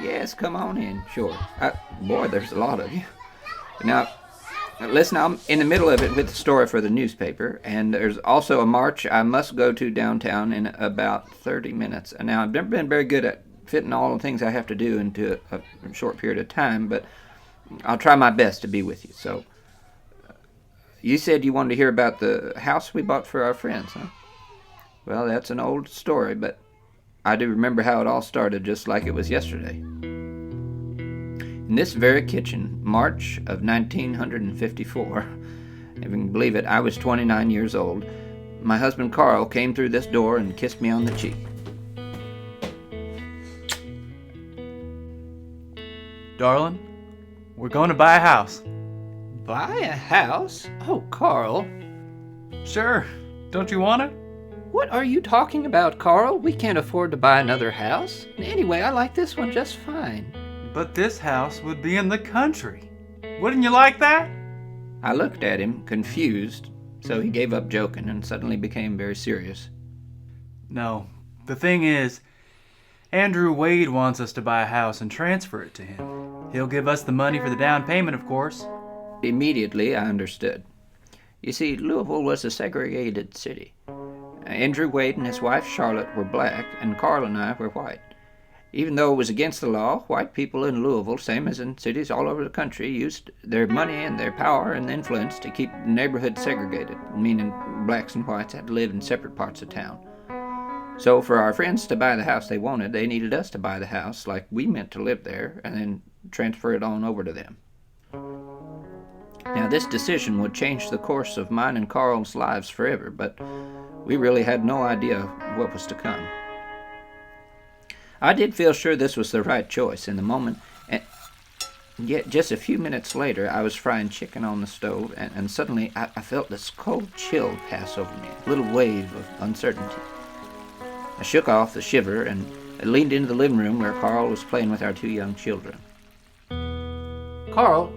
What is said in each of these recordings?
Yes, come on in, sure. Boy, there's a lot of you. Now, listen, I'm in the middle of it with the story for the newspaper, and there's also a march I must go to downtown in about 30 minutes. And now, I've never been very good at fitting all the things I have to do into a short period of time, but I'll try my best to be with you. So, you said you wanted to hear about the house we bought for our friends, huh? Well, that's an old story, but I do remember how it all started just like it was yesterday. In this very kitchen, March of 1954, if you can believe it, I was 29 years old, my husband Carl came through this door and kissed me on the cheek. Darling, we're going to buy a house. Buy a house? Oh, Carl. Sure. Don't you want it? What are you talking about, Carl? We can't afford to buy another house. Anyway, I like this one just fine. But this house would be in the country. Wouldn't you like that? I looked at him, confused, so he gave up joking and suddenly became very serious. No. The thing is, Andrew Wade wants us to buy a house and transfer it to him. He'll give us the money for the down payment, of course. Immediately, I understood. You see, Louisville was a segregated city. Andrew Wade and his wife Charlotte were black, and Carl and I were white. Even though it was against the law, white people in Louisville, same as in cities all over the country, used their money and their power and influence to keep the neighborhood segregated, meaning blacks and whites had to live in separate parts of town. So for our friends to buy the house they wanted, they needed us to buy the house like we meant to live there and then transfer it on over to them. Now, this decision would change the course of mine and Carl's lives forever, but we really had no idea what was to come. I did feel sure this was the right choice in the moment, and yet just a few minutes later I was frying chicken on the stove, and suddenly I felt this cold chill pass over me, a little wave of uncertainty. I shook off the shiver and leaned into the living room where Carl was playing with our two young children. Carl,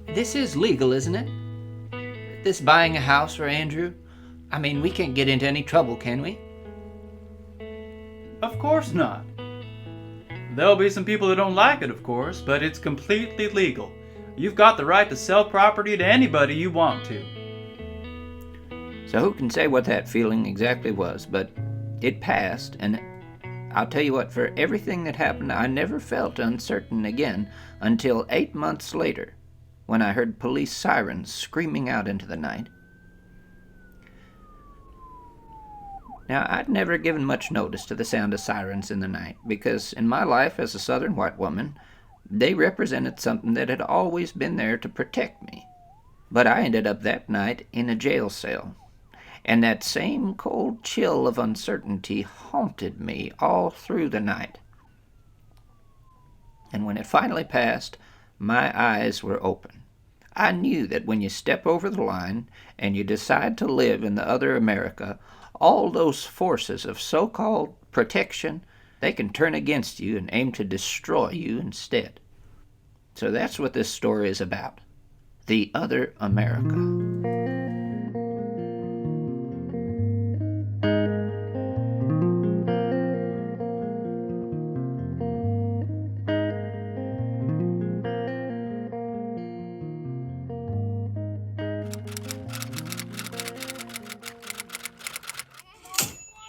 this is legal, isn't it? This buying a house for Andrew? I mean, we can't get into any trouble, can we? Of course not. There'll be some people who don't like it, of course, but it's completely legal. You've got the right to sell property to anybody you want to. So who can say what that feeling exactly was, but it passed, and I'll tell you what, for everything that happened, I never felt uncertain again until 8 months later, when I heard police sirens screaming out into the night. Now, I'd never given much notice to the sound of sirens in the night, because in my life as a Southern white woman, they represented something that had always been there to protect me. But I ended up that night in a jail cell, and that same cold chill of uncertainty haunted me all through the night. And when it finally passed, my eyes were open. I knew that when you step over the line and you decide to live in the other America, all those forces of so-called protection, they can turn against you and aim to destroy you instead. So that's what this story is about. The other America.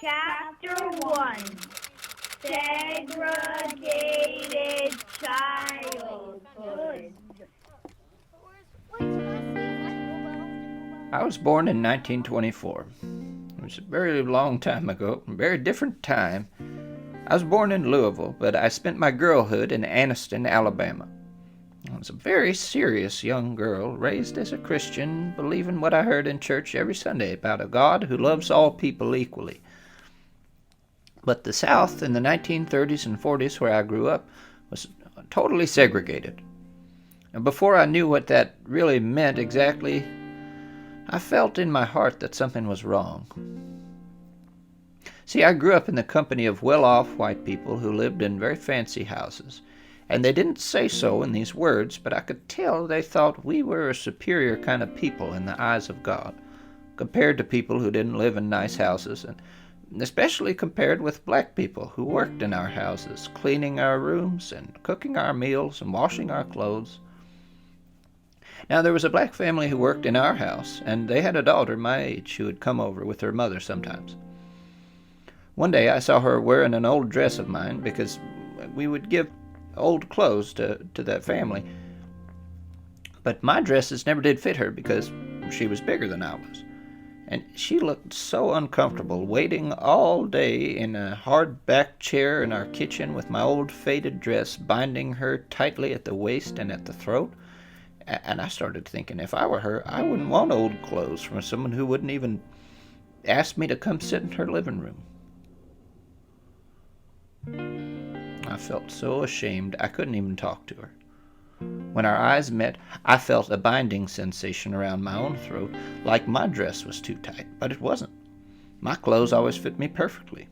Chapter 1. Segregated Childhood. I was born in 1924. It was a very long time ago, a very different time. I was born in Louisville, but I spent my girlhood in Anniston, Alabama. I was a very serious young girl, raised as a Christian, believing what I heard in church every Sunday about a God who loves all people equally. But the South in the 1930s and 40s, where I grew up, was totally segregated. And before I knew what that really meant exactly, I felt in my heart that something was wrong. See, I grew up in the company of well-off white people who lived in very fancy houses, and they didn't say so in these words, but I could tell they thought we were a superior kind of people in the eyes of God, compared to people who didn't live in nice houses and especially compared with black people who worked in our houses, cleaning our rooms and cooking our meals and washing our clothes. Now, there was a black family who worked in our house, and they had a daughter my age who would come over with her mother sometimes. One day I saw her wearing an old dress of mine because we would give old clothes to that family. But my dresses never did fit her because she was bigger than I was. And she looked so uncomfortable waiting all day in a hard-backed chair in our kitchen with my old faded dress binding her tightly at the waist and at the throat. And I started thinking, if I were her, I wouldn't want old clothes from someone who wouldn't even ask me to come sit in her living room. I felt so ashamed I couldn't even talk to her. When our eyes met, I felt a binding sensation around my own throat, like my dress was too tight, but it wasn't. My clothes always fit me perfectly.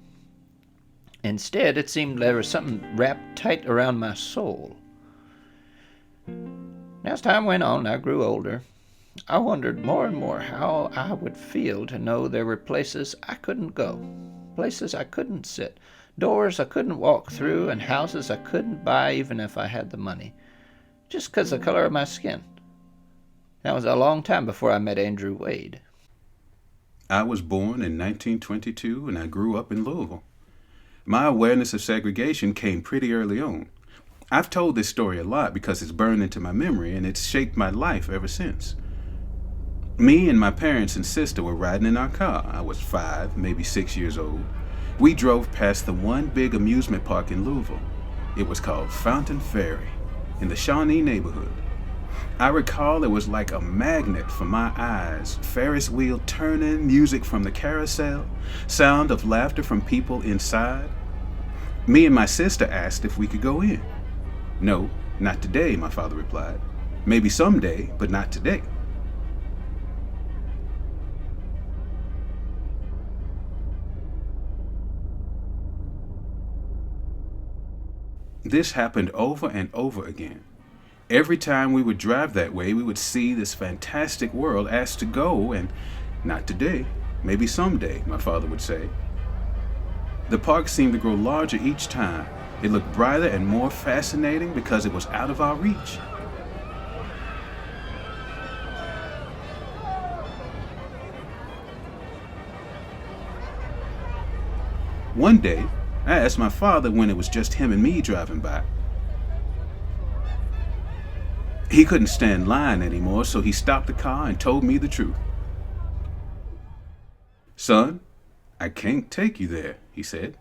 Instead, it seemed there was something wrapped tight around my soul. As time went on, I grew older. I wondered more and more how I would feel to know there were places I couldn't go, places I couldn't sit, doors I couldn't walk through, and houses I couldn't buy even if I had the money, just because of the color of my skin. That was a long time before I met Andrew Wade. I was born in 1922 and I grew up in Louisville. My awareness of segregation came pretty early on. I've told this story a lot because it's burned into my memory and it's shaped my life ever since. Me and my parents and sister were riding in our car. I was 5, maybe 6 years old. We drove past the one big amusement park in Louisville. It was called Fountain Ferry in the Shawnee neighborhood. I recall it was like a magnet for my eyes. Ferris wheel turning, music from the carousel, sound of laughter from people inside. Me and my sister asked if we could go in. No, not today, my father replied. Maybe someday, but not today. This happened over and over again. Every time we would drive that way, we would see this fantastic world asked to go, and not today, maybe someday, my father would say. The park seemed to grow larger each time. It looked brighter and more fascinating because it was out of our reach. One day, I asked my father when it was just him and me driving by. He couldn't stand lying anymore, so he stopped the car and told me the truth. "Son, I can't take you there," he said.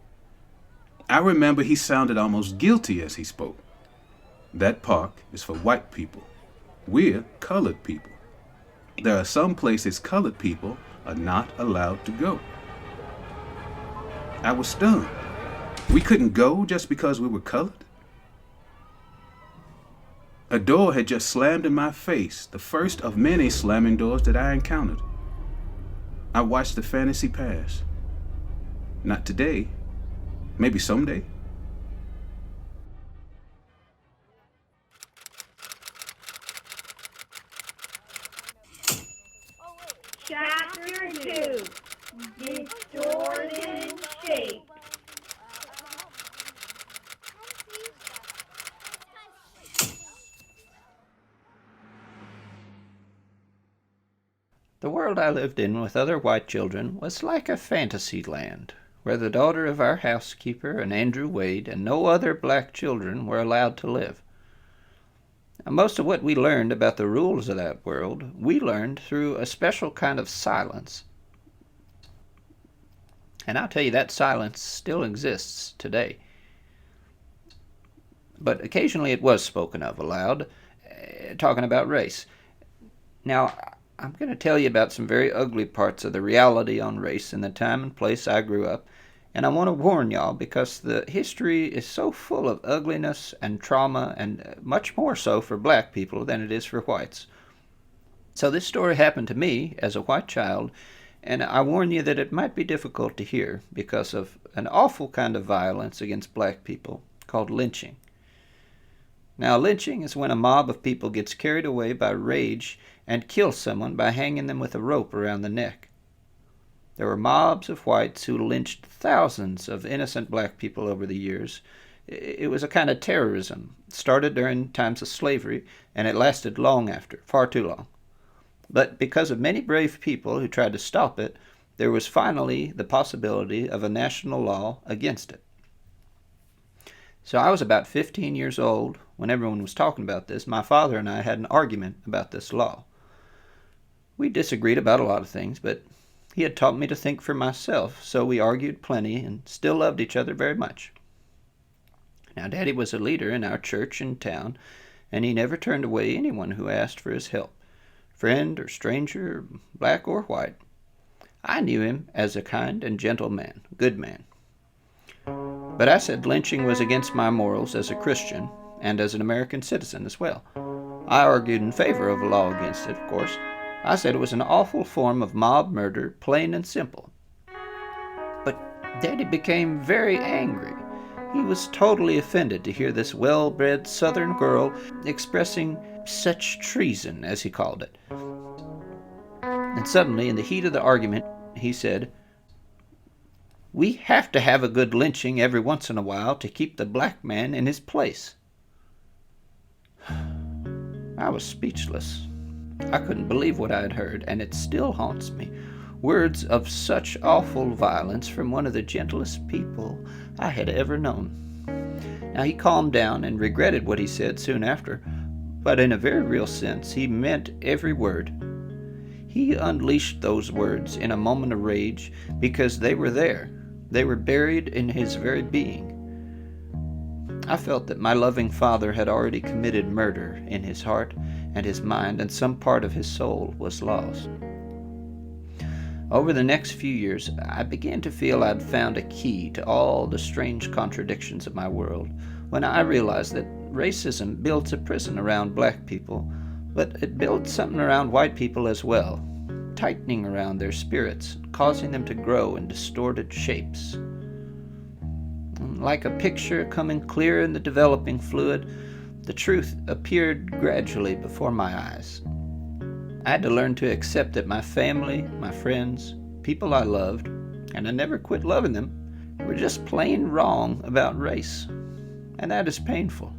I remember he sounded almost guilty as he spoke. "That park is for white people. We're colored people. There are some places colored people are not allowed to go." I was stunned. We couldn't go just because we were colored? A door had just slammed in my face, the first of many slamming doors that I encountered. I watched the fantasy pass. Not today, maybe someday. Chapter 2, Distorted Shape. The world I lived in with other white children was like a fantasy land, where the daughter of our housekeeper and Andrew Wade and no other black children were allowed to live. Most of what we learned about the rules of that world, we learned through a special kind of silence. And I'll tell you, that silence still exists today. But occasionally it was spoken of aloud, talking about race. Now, I'm going to tell you about some very ugly parts of the reality on race in the time and place I grew up, and I want to warn y'all because the history is so full of ugliness and trauma, and much more so for black people than it is for whites. So this story happened to me as a white child, and I warn you that it might be difficult to hear because of an awful kind of violence against black people called lynching. Now, lynching is when a mob of people gets carried away by rage and kills someone by hanging them with a rope around the neck. There were mobs of whites who lynched thousands of innocent black people over the years. It was a kind of terrorism. It started during times of slavery, and it lasted long after, far too long. But because of many brave people who tried to stop it, there was finally the possibility of a national law against it. So I was about 15 years old when everyone was talking about this. My father and I had an argument about this law. We disagreed about a lot of things, but he had taught me to think for myself, so we argued plenty and still loved each other very much. Now, Daddy was a leader in our church in town, and he never turned away anyone who asked for his help, friend or stranger, black or white. I knew him as a kind and gentle man, good man. But I said lynching was against my morals as a Christian and as an American citizen as well. I argued in favor of a law against it, of course. I said it was an awful form of mob murder, plain and simple. But Daddy became very angry. He was totally offended to hear this well-bred Southern girl expressing such treason, as he called it. And suddenly, in the heat of the argument, he said, "We have to have a good lynching every once in a while to keep the black man in his place." I was speechless. I couldn't believe what I had heard, and it still haunts me. Words of such awful violence from one of the gentlest people I had ever known. Now, he calmed down and regretted what he said soon after, but in a very real sense, he meant every word. He unleashed those words in a moment of rage because they were there. They were buried in his very being. I felt that my loving father had already committed murder in his heart and his mind, and some part of his soul was lost. Over the next few years, I began to feel I'd found a key to all the strange contradictions of my world, when I realized that racism builds a prison around black people, but it builds something around white people as well, tightening around their spirits, causing them to grow in distorted shapes. Like a picture coming clear in the developing fluid, the truth appeared gradually before my eyes. I had to learn to accept that my family, my friends, people I loved, and I never quit loving them, were just plain wrong about race. And that is painful.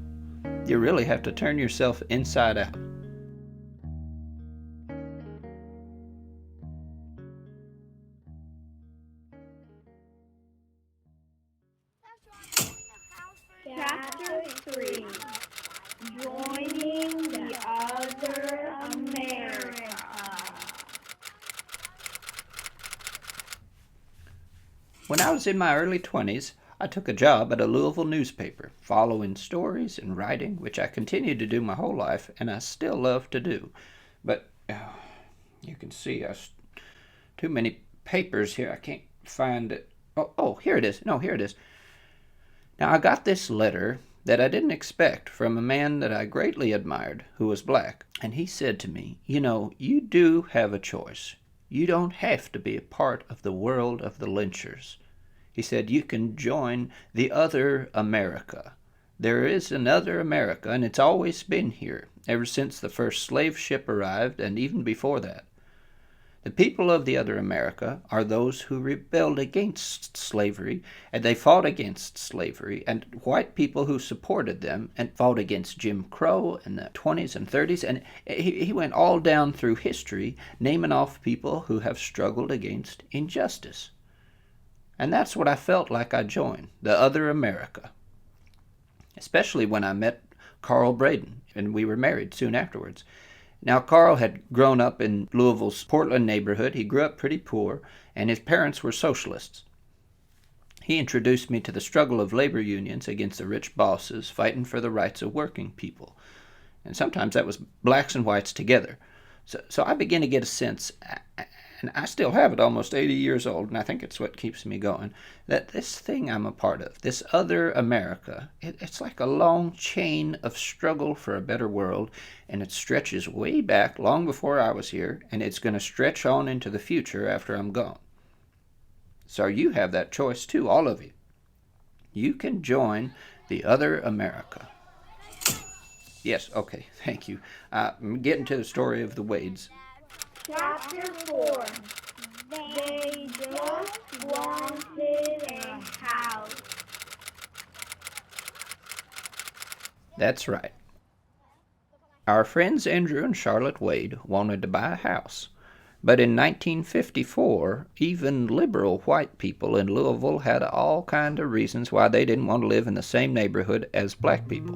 You really have to turn yourself inside out. Chapter 3. Joining the Other America. When I was in my early 20s, I took a job at a Louisville newspaper, following stories and writing, which I continued to do my whole life, and I still love to do. But you can see too many papers here. I can't find it. Oh, here it is. No, here it is. Now, I got this letter that I didn't expect from a man that I greatly admired, who was black. And he said to me, you do have a choice. You don't have to be a part of the world of the lynchers. He said, you can join the other America. There is another America, and it's always been here, ever since the first slave ship arrived, and even before that. The people of the other America are those who rebelled against slavery, and they fought against slavery, and white people who supported them and fought against Jim Crow in the 20s and 30s, and he went all down through history, naming off people who have struggled against injustice. And that's what I felt like I joined, the other America. Especially when I met Carl Braden, and we were married soon afterwards. Now, Carl had grown up in Louisville's Portland neighborhood. He grew up pretty poor, and his parents were socialists. He introduced me to the struggle of labor unions against the rich bosses fighting for the rights of working people. And sometimes that was blacks and whites together. So I began to get a sense, and I still have it almost 80 years old, and I think it's what keeps me going, that this thing I'm a part of, this other America, it's like a long chain of struggle for a better world, and it stretches way back long before I was here, and it's going to stretch on into the future after I'm gone. So you have that choice too, all of you. You can join the other America. Yes, okay, thank you. I'm getting to the story of the Wades. Chapter 4. They just wanted a house. That's right. Our friends Andrew and Charlotte Wade wanted to buy a house. But in 1954, even liberal white people in Louisville had all kind of reasons why they didn't want to live in the same neighborhood as black people.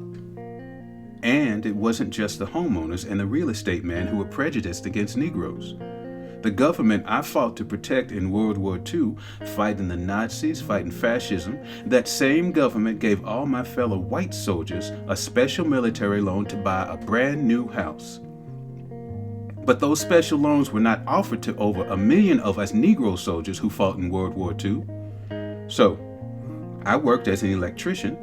And it wasn't just the homeowners and the real estate men who were prejudiced against Negroes. The government I fought to protect in World War II, fighting the Nazis, fighting fascism, that same government gave all my fellow white soldiers a special military loan to buy a brand new house. But those special loans were not offered to over 1 million of us Negro soldiers who fought in World War II. So, I worked as an electrician,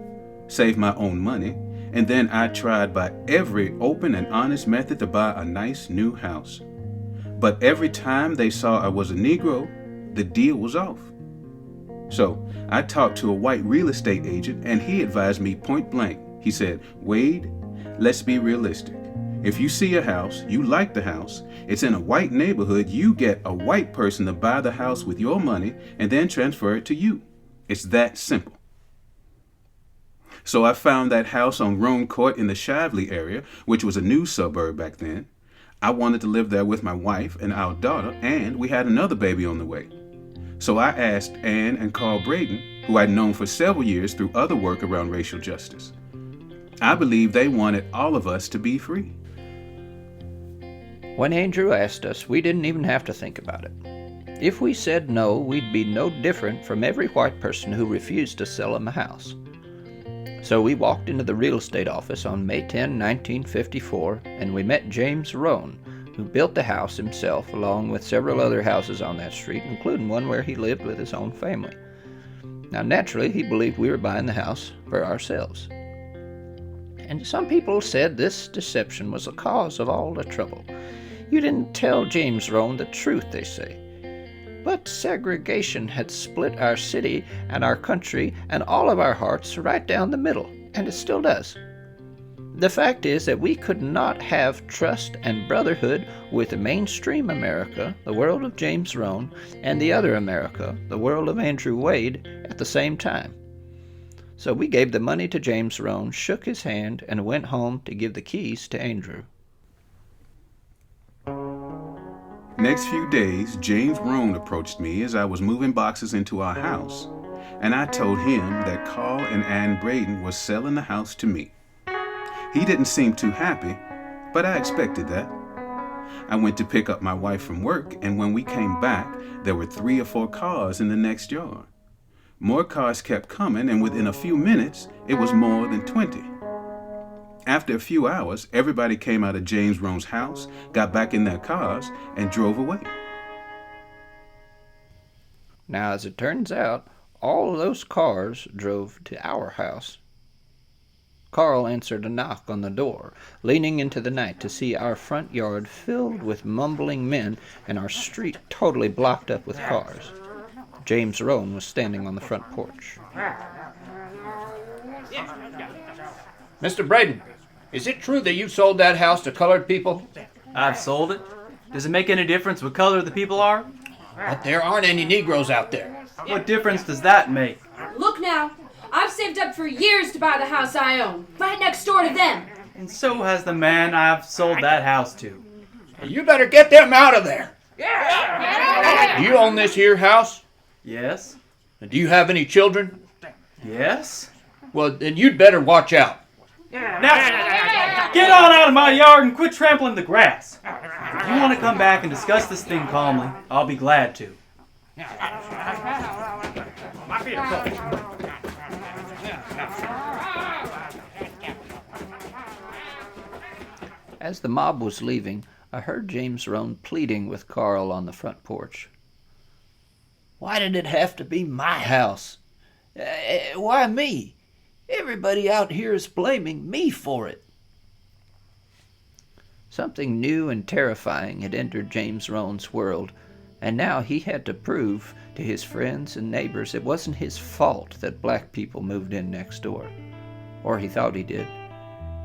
saved my own money, and then I tried by every open and honest method to buy a nice new house. But every time they saw I was a Negro, the deal was off. So, I talked to a white real estate agent and he advised me point blank. He said, "Wade, let's be realistic. If you see a house, you like the house, it's in a white neighborhood, you get a white person to buy the house with your money and then transfer it to you. It's that simple." So I found that house on Rome Court in the Shively area, which was a new suburb back then. I wanted to live there with my wife and our daughter, and we had another baby on the way. So I asked Anne and Carl Braden, who I'd known for several years through other work around racial justice. I believe they wanted all of us to be free. When Andrew asked us, we didn't even have to think about it. If we said no, we'd be no different from every white person who refused to sell him a house. So we walked into the real estate office on May 10, 1954, and we met James Rohn, who built the house himself along with several other houses on that street, including one where he lived with his own family. Now, naturally, he believed we were buying the house for ourselves. And some people said this deception was the cause of all the trouble. You didn't tell James Rohn the truth, they say. But segregation had split our city and our country and all of our hearts right down the middle, and it still does. The fact is that we could not have trust and brotherhood with mainstream America, the world of James Rohn, and the other America, the world of Andrew Wade, at the same time. So we gave the money to James Rohn, shook his hand, and went home to give the keys to Andrew. Next few days, James Rohn approached me as I was moving boxes into our house, and I told him that Carl and Anne Braden were selling the house to me. He didn't seem too happy, but I expected that. I went to pick up my wife from work, and when we came back, there were 3 or 4 cars in the next yard. More cars kept coming, and within a few minutes, it was more than 20. After a few hours, everybody came out of James Rohn's house, got back in their cars, and drove away. Now, as it turns out, all of those cars drove to our house. Carl answered a knock on the door, leaning into the night to see our front yard filled with mumbling men and our street totally blocked up with cars. James Rohn was standing on the front porch. Mr. Braden, is it true that you sold that house to colored people? I've sold it. Does it make any difference what color the people are? But there aren't any Negroes out there. What difference does that make? Look now, I've saved up for years to buy the house I own, right next door to them. And so has the man I've sold that house to. You better get them out of there. Do you own this here house? Yes? Do you have any children? Yes? Well, then you'd better watch out. Now, get on out of my yard and quit trampling the grass. If you want to come back and discuss this thing calmly, I'll be glad to. As the mob was leaving, I heard James Rohn pleading with Carl on the front porch. "Why did it have to be my house? Why me? Everybody out here is blaming me for it." Something new and terrifying had entered James Rohn's world, and now he had to prove to his friends and neighbors it wasn't his fault that black people moved in next door. Or he thought he did.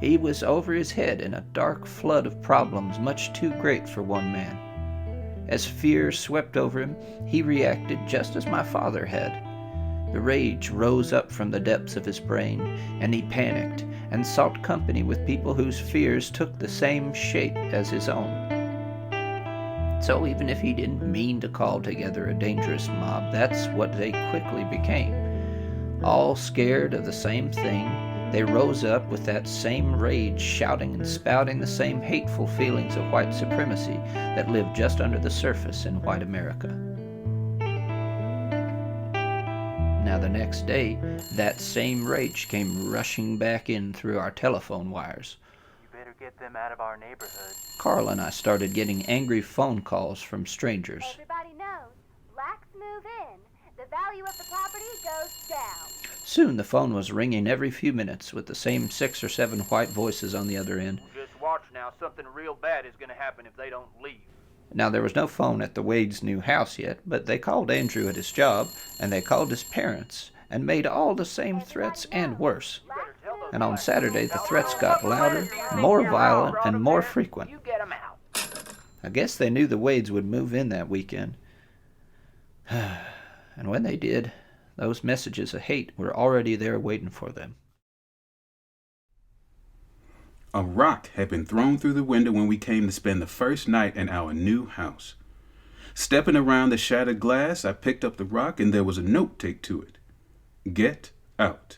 He was over his head in a dark flood of problems much too great for one man. As fear swept over him, he reacted just as my father had. The rage rose up from the depths of his brain, and he panicked and sought company with people whose fears took the same shape as his own. So even if he didn't mean to call together a dangerous mob, that's what they quickly became. All scared of the same thing, they rose up with that same rage, shouting and spouting the same hateful feelings of white supremacy that lived just under the surface in white America. Now the next day, that same rage came rushing back in through our telephone wires. You better get them out of our neighborhood. Carl and I started getting angry phone calls from strangers. Everybody knows, blacks move in, the value of the property goes down. Soon the phone was ringing every few minutes with the same 6 or 7 white voices on the other end. Just watch now, something real bad is going to happen if they don't leave. Now, there was no phone at the Wades' new house yet, but they called Andrew at his job, and they called his parents, and made all the same threats and worse. And on Saturday, the threats got louder, more violent, and more frequent. You get 'em out. I guess they knew the Wades would move in that weekend. And when they did, those messages of hate were already there waiting for them. A rock had been thrown through the window when we came to spend the first night in our new house. Stepping around the shattered glass, I picked up the rock and there was a note taped to it. Get out.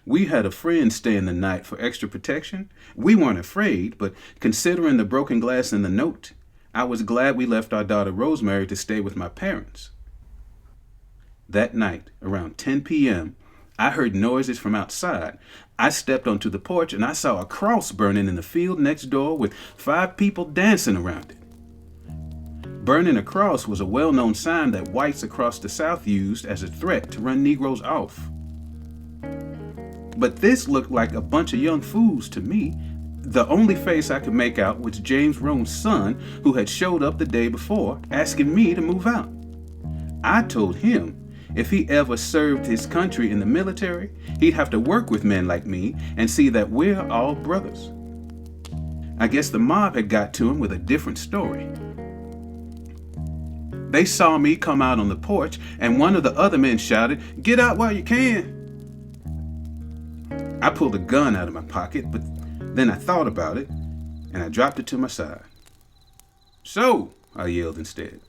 We had a friend staying the night for extra protection. We weren't afraid, but considering the broken glass in the note, I was glad we left our daughter Rosemary to stay with my parents. That night, around 10 p.m., I heard noises from outside. I stepped onto the porch and I saw a cross burning in the field next door with 5 people dancing around it. Burning a cross was a well-known sign that whites across the South used as a threat to run Negroes off. But this looked like a bunch of young fools to me. The only face I could make out was James Roan's son, who had showed up the day before, asking me to move out. I told him if he ever served his country in the military, he'd have to work with men like me and see that we're all brothers. I guess the mob had got to him with a different story. They saw me come out on the porch, and one of the other men shouted, "Get out while you can." I pulled a gun out of my pocket, but then I thought about it, and I dropped it to my side. "So," I yelled instead,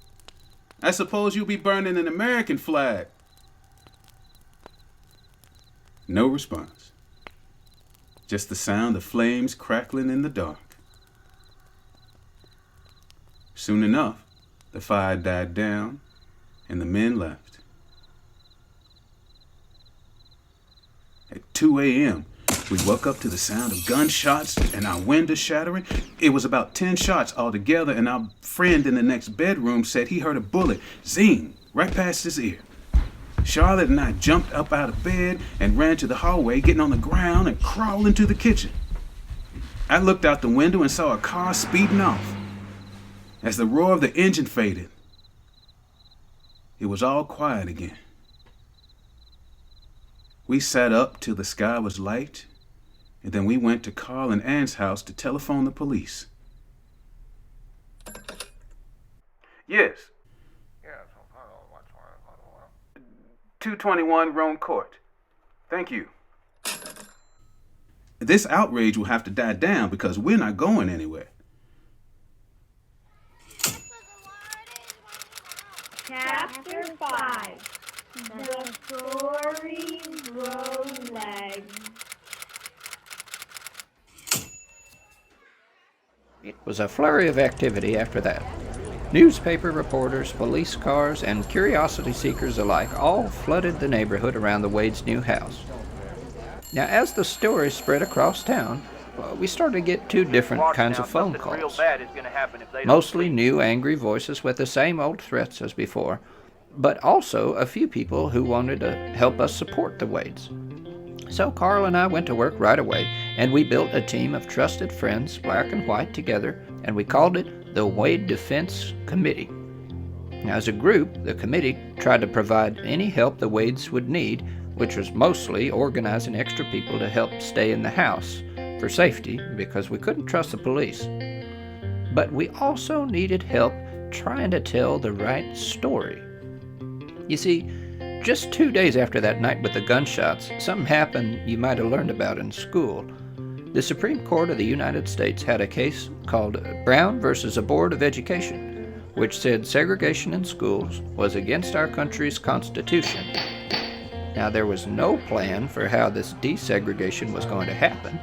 "I suppose you'll be burning an American flag." No response. Just the sound of flames crackling in the dark. Soon enough, the fire died down, and the men left. At 2 a.m., we woke up to the sound of gunshots and our window shattering. It was about 10 shots altogether, and our friend in the next bedroom said he heard a bullet zing right past his ear. Charlotte and I jumped up out of bed and ran to the hallway, getting on the ground and crawling into the kitchen. I looked out the window and saw a car speeding off. As the roar of the engine faded, it was all quiet again. We sat up till the sky was light, and then we went to Carl and Anne's house to telephone the police. Yes. 221 Roan Court. Thank you. This outrage will have to die down because we're not going anywhere. Chapter 5. The story grows legs. It was a flurry of activity after that. Newspaper reporters, police cars, and curiosity seekers alike all flooded the neighborhood around the Wades' new house. Now, as the story spread across town, we started to get 2 different kinds of phone calls. Mostly new, angry voices with the same old threats as before, but also a few people who wanted to help us support the Wades. So Carl and I went to work right away, and we built a team of trusted friends, black and white, together, and we called it the Wade Defense Committee. Now, as a group, the committee tried to provide any help the Wades would need, which was mostly organizing extra people to help stay in the house for safety, because we couldn't trust the police. But we also needed help trying to tell the right story. You see, just 2 days after that night with the gunshots, something happened you might have learned about in school. The Supreme Court of the United States had a case called Brown versus the Board of Education, which said segregation in schools was against our country's Constitution. Now, there was no plan for how this desegregation was going to happen,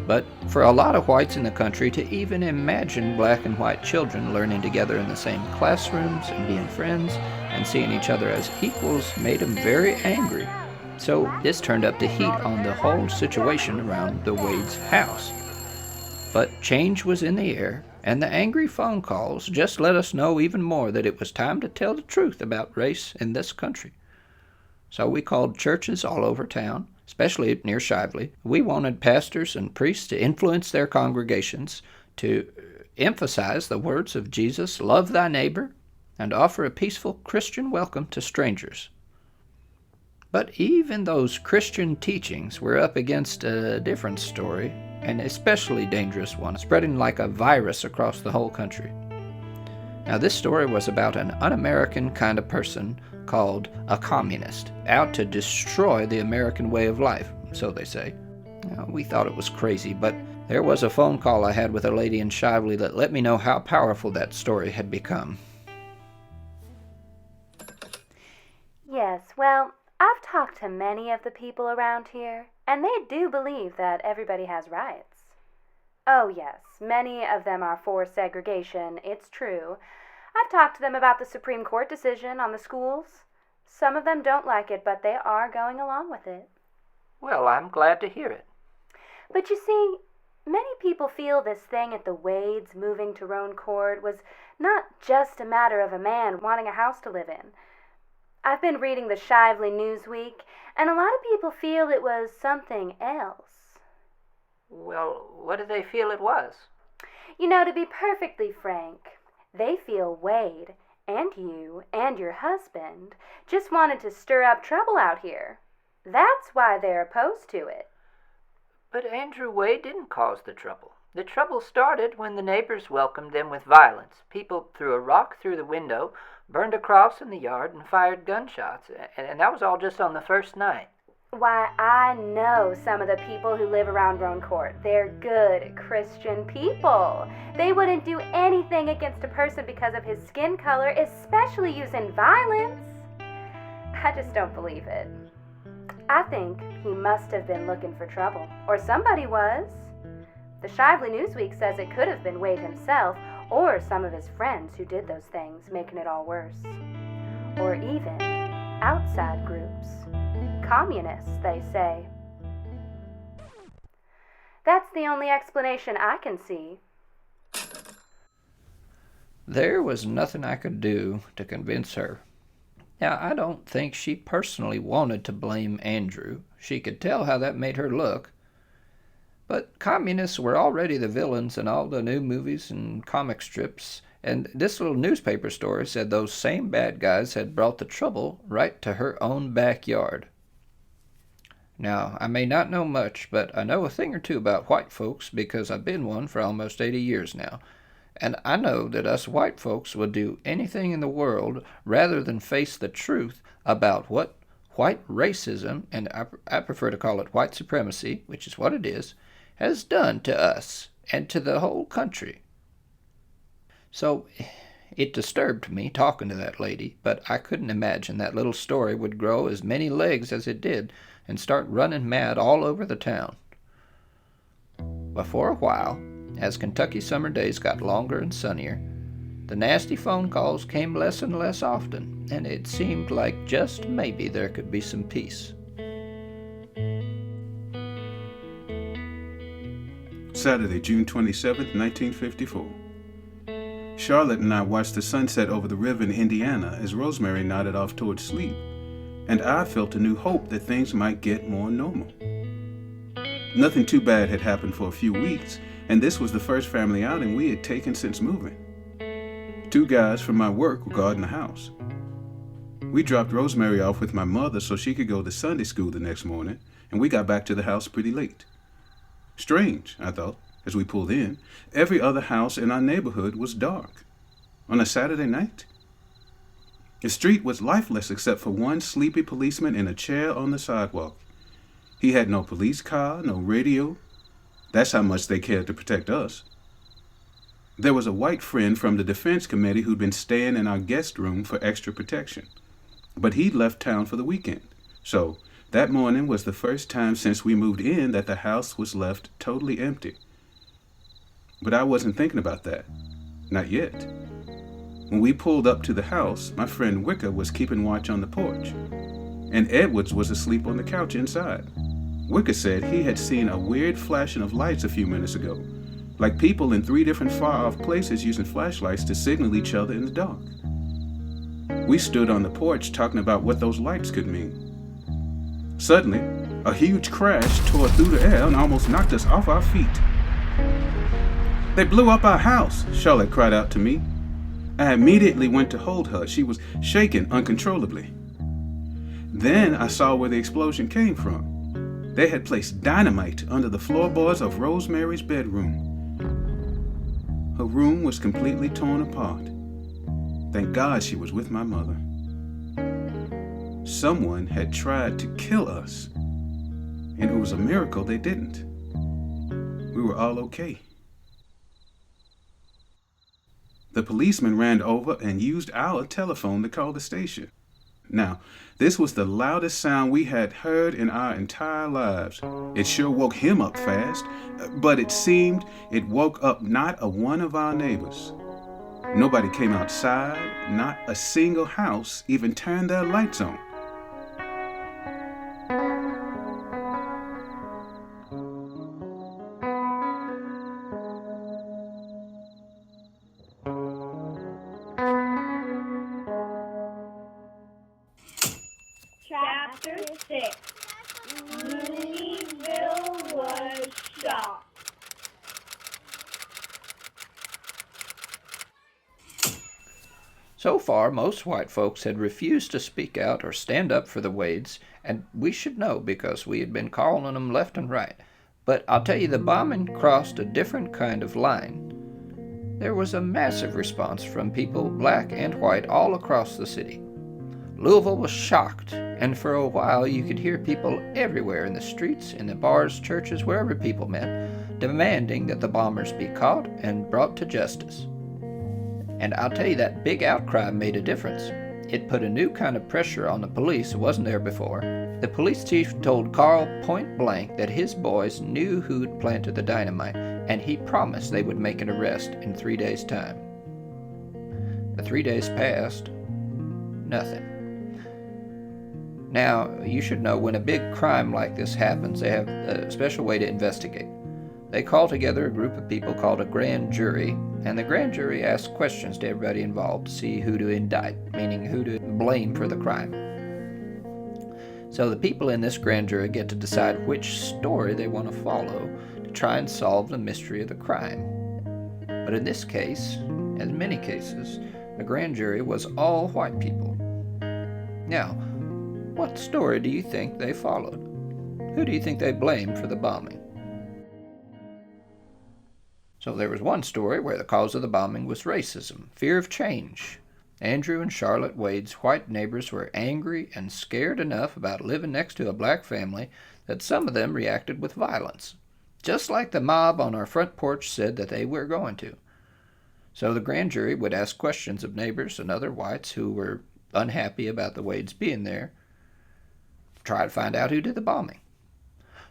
but for a lot of whites in the country to even imagine black and white children learning together in the same classrooms and being friends and seeing each other as equals made them very angry. So this turned up the heat on the whole situation around the Wades house. But change was in the air, and the angry phone calls just let us know even more that it was time to tell the truth about race in this country. So we called churches all over town, especially near Shively. We wanted pastors and priests to influence their congregations to emphasize the words of Jesus, love thy neighbor, and offer a peaceful Christian welcome to strangers. But even those Christian teachings were up against a different story, an especially dangerous one, spreading like a virus across the whole country. Now, this story was about an un-American kind of person called a communist, out to destroy the American way of life, so they say. Now, we thought it was crazy, but there was a phone call I had with a lady in Shively that let me know how powerful that story had become. Yes, well, I've talked to many of the people around here, and they do believe that everybody has rights. Oh yes, many of them are for segregation, it's true. I've talked to them about the Supreme Court decision on the schools. Some of them don't like it, but they are going along with it. Well, I'm glad to hear it. But you see, many people feel this thing at the Wades moving to Roan Court was not just a matter of a man wanting a house to live in. I've been reading the Shively Newsweek, and a lot of people feel it was something else. Well, what do they feel it was? You know, to be perfectly frank, they feel Wade, and you, and your husband, just wanted to stir up trouble out here. That's why they're opposed to it. But Andrew Wade didn't cause the trouble. The trouble started when the neighbors welcomed them with violence. People threw a rock through the window, burned a cross in the yard, and fired gunshots. And that was all just on the first night. Why, I know some of the people who live around Roan Court. They're good Christian people. They wouldn't do anything against a person because of his skin color, especially using violence. I just don't believe it. I think he must have been looking for trouble, or somebody was. The Shively Newsweek says it could have been Wade himself, or some of his friends who did those things, making it all worse. Or even outside groups. Communists, they say. That's the only explanation I can see. There was nothing I could do to convince her. Now, I don't think she personally wanted to blame Andrew. She could tell how that made her look. But communists were already the villains in all the new movies and comic strips, and this little newspaper story said those same bad guys had brought the trouble right to her own backyard. Now, I may not know much, but I know a thing or two about white folks because I've been one for almost 80 years now. And I know that us white folks would do anything in the world rather than face the truth about what white racism, and I prefer to call it white supremacy, which is what it is, has done to us and to the whole country. So it disturbed me talking to that lady, but I couldn't imagine that little story would grow as many legs as it did and start running mad all over the town. But for a while, as Kentucky summer days got longer and sunnier, the nasty phone calls came less and less often, and it seemed like just maybe there could be some peace. Saturday, June 27, 1954. Charlotte and I watched the sunset over the river in Indiana as Rosemary nodded off towards sleep, and I felt a new hope that things might get more normal. Nothing too bad had happened for a few weeks, and this was the first family outing we had taken since moving. 2 guys from my work were guarding the house. We dropped Rosemary off with my mother so she could go to Sunday school the next morning, and we got back to the house pretty late. Strange, I thought, as we pulled in. Every other house in our neighborhood was dark. on a Saturday night? The street was lifeless except for one sleepy policeman in a chair on the sidewalk. He had no police car, no radio. That's how much they cared to protect us. There was a white friend from the defense committee who'd been staying in our guest room for extra protection. But he'd left town for the weekend. So that morning was the first time since we moved in that the house was left totally empty. But I wasn't thinking about that. Not yet. When we pulled up to the house, my friend Wicker was keeping watch on the porch, and Edwards was asleep on the couch inside. Wicker said he had seen a weird flashing of lights a few minutes ago, like people in 3 different far-off places using flashlights to signal each other in the dark. We stood on the porch talking about what those lights could mean. Suddenly, a huge crash tore through the air and almost knocked us off our feet. "They blew up our house," Charlotte cried out to me. I immediately went to hold her. She was shaking uncontrollably. Then I saw where the explosion came from. They had placed dynamite under the floorboards of Rosemary's bedroom. Her room was completely torn apart. Thank God she was with my mother. Someone had tried to kill us, and it was a miracle they didn't. We were all okay. The policeman ran over and used our telephone to call the station. Now, this was the loudest sound we had heard in our entire lives. It sure woke him up fast, but it seemed it woke up not a one of our neighbors. Nobody came outside, not a single house even turned their lights on. Chapter 6. Louisville was shocked. So far, most white folks had refused to speak out or stand up for the Wades, and we should know because we had been calling on them left and right. But I'll tell you, the bombing crossed a different kind of line. There was a massive response from people, black and white, all across the city. Louisville was shocked, and for a while you could hear people everywhere in the streets, in the bars, churches, wherever people met, demanding that the bombers be caught and brought to justice. And I'll tell you, that big outcry made a difference. It put a new kind of pressure on the police that wasn't there before. The police chief told Carl point blank that his boys knew who'd planted the dynamite, and he promised they would make an arrest in 3 days' time. The 3 days passed. Nothing. Now, you should know when a big crime like this happens, they have a special way to investigate. They call together a group of people called a grand jury, and the grand jury asks questions to everybody involved to see who to indict, meaning who to blame for the crime. So the people in this grand jury get to decide which story they want to follow to try and solve the mystery of the crime. But in this case, as in many cases, the grand jury was all white people. Now, what story do you think they followed? Who do you think they blamed for the bombing? So there was one story where the cause of the bombing was racism, fear of change. Andrew and Charlotte Wade's white neighbors were angry and scared enough about living next to a black family that some of them reacted with violence, just like the mob on our front porch said that they were going to. So the grand jury would ask questions of neighbors and other whites who were unhappy about the Wades being there, try to find out who did the bombing.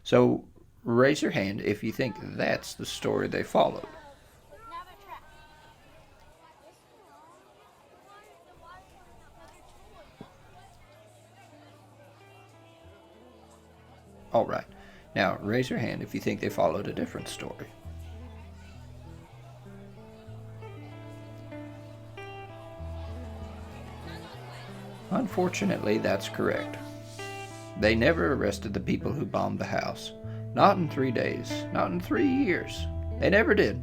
So raise your hand if you think that's the story they followed. All right. Now raise your hand if you think they followed a different story. Unfortunately, that's correct. They never arrested the people who bombed the house. Not in 3 days. Not in 3 years. They never did.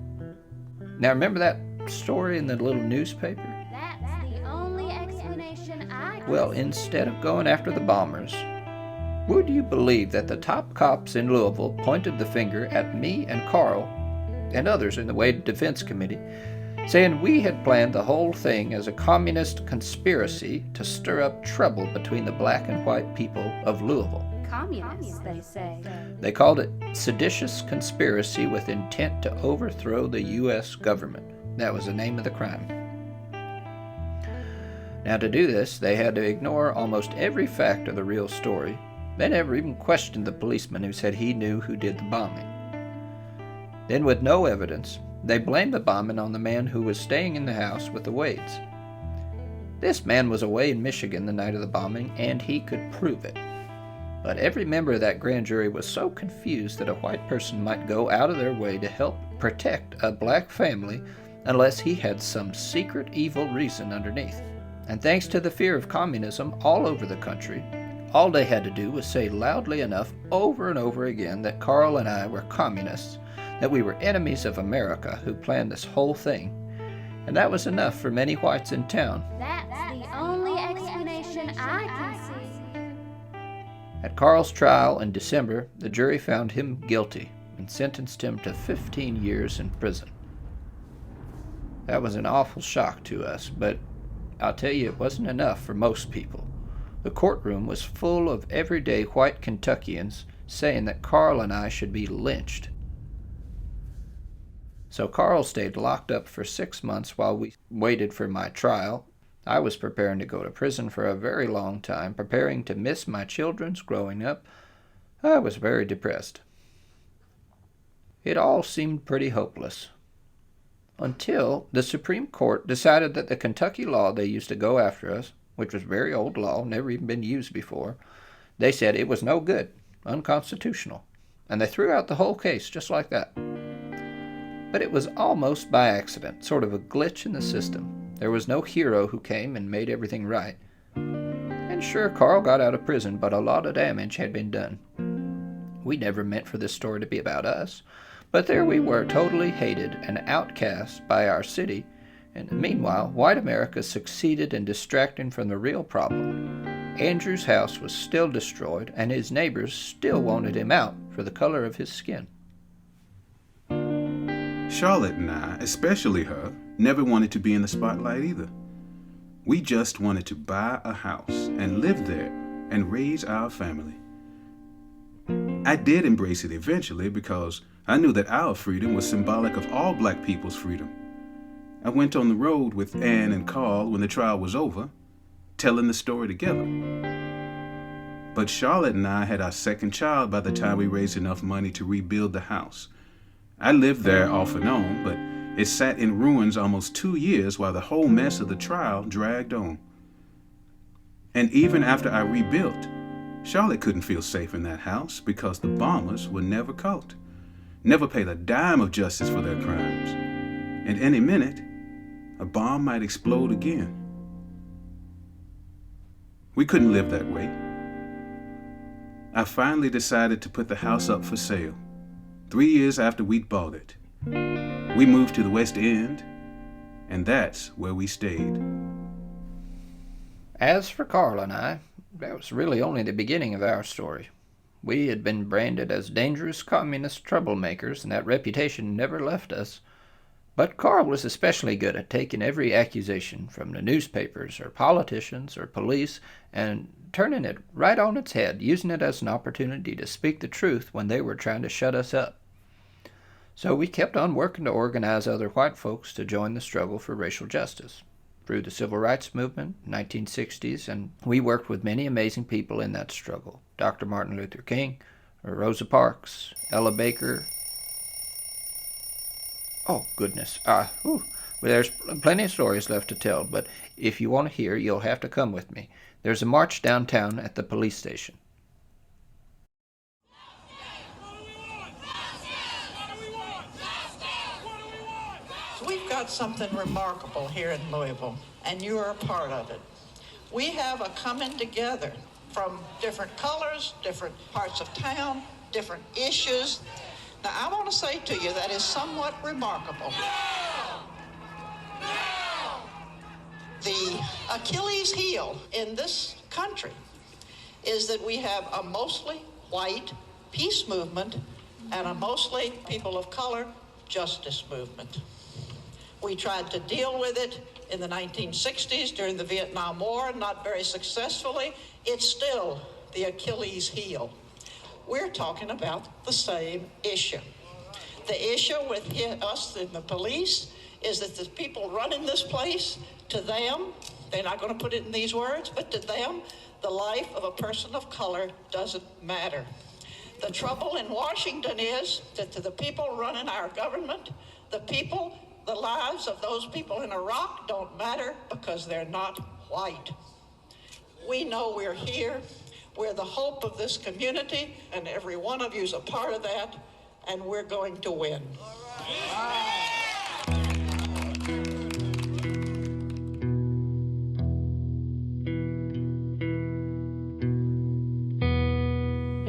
Now remember that story in the little newspaper? That's the only explanation I can Well, instead of going after the bombers, would you believe that the top cops in Louisville pointed the finger at me and Carl and others in the Wade Defense Committee saying we had planned the whole thing as a communist conspiracy to stir up trouble between the black and white people of Louisville. Communists, they say. They called it seditious conspiracy with intent to overthrow the U.S. government. That was the name of the crime. Now, to do this, they had to ignore almost every fact of the real story. They never even questioned the policeman who said he knew who did the bombing. Then, with no evidence, they blamed the bombing on the man who was staying in the house with the Wades. This man was away in Michigan the night of the bombing, and he could prove it. But every member of that grand jury was so confused that a white person might go out of their way to help protect a black family unless he had some secret evil reason underneath. And thanks to the fear of communism all over the country, all they had to do was say loudly enough over and over again that Carl and I were communists, that we were enemies of America who planned this whole thing. And that was enough for many whites in town. That's the only explanation I can see. At Carl's trial in December, the jury found him guilty and sentenced him to 15 years in prison. That was an awful shock to us, but I'll tell you, it wasn't enough for most people. The courtroom was full of everyday white Kentuckians saying that Carl and I should be lynched. So Carl stayed locked up for 6 months while we waited for my trial. I was preparing to go to prison for a very long time, preparing to miss my children's growing up. I was very depressed. It all seemed pretty hopeless. Until the Supreme Court decided that the Kentucky law they used to go after us, which was very old law, never even been used before, they said it was no good, unconstitutional, and they threw out the whole case just like that. But it was almost by accident, sort of a glitch in the system. There was no hero who came and made everything right. And sure, Carl got out of prison, but a lot of damage had been done. We never meant for this story to be about us, but there we were, totally hated and outcast by our city, and meanwhile, white America succeeded in distracting from the real problem. Andrew's house was still destroyed, and his neighbors still wanted him out for the color of his skin. Charlotte and I, especially her, never wanted to be in the spotlight either. We just wanted to buy a house and live there and raise our family. I did embrace it eventually because I knew that our freedom was symbolic of all black people's freedom. I went on the road with Anne and Carl when the trial was over, telling the story together. But Charlotte and I had our second child by the time we raised enough money to rebuild the house. I lived there off and on, but it sat in ruins almost 2 years while the whole mess of the trial dragged on. And even after I rebuilt, Charlotte couldn't feel safe in that house because the bombers were never caught, never paid a dime of justice for their crimes. And any minute, a bomb might explode again. We couldn't live that way. I finally decided to put the house up for sale. 3 years after we'd bought it. We moved to the West End, and that's where we stayed. As for Carl and I, that was really only the beginning of our story. We had been branded as dangerous communist troublemakers, and that reputation never left us. But Carl was especially good at taking every accusation from the newspapers or politicians or police and turning it right on its head, using it as an opportunity to speak the truth when they were trying to shut us up. So we kept on working to organize other white folks to join the struggle for racial justice through the Civil Rights Movement, 1960s, and we worked with many amazing people in that struggle. Dr. Martin Luther King, Rosa Parks, Ella Baker. Oh, goodness. Well, there's plenty of stories left to tell, but if you want to hear, you'll have to come with me. There's a march downtown at the police station. We've got something remarkable here in Louisville, and you are a part of it. We have a coming together from different colors, different parts of town, different issues. Now, I want to say to you that is somewhat remarkable. The Achilles heel in this country is that we have a mostly white peace movement and a mostly people of color justice movement. We tried to deal with it in the 1960s during the Vietnam War, not very successfully. It's still the Achilles heel. We're talking about the same issue. The issue with us in the police is that the people running this place, to them, they're not going to put it in these words, but to them, the life of a person of color doesn't matter. The trouble in Washington is that to the people running our government, the lives of those people in Iraq don't matter because they're not white. We know we're here. We're the hope of this community, and every one of you is a part of that, and we're going to win.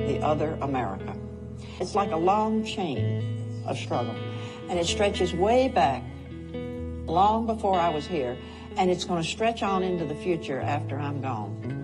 The other America. It's like a long chain of struggle, and it stretches way back long before I was here, and it's going to stretch on into the future after I'm gone.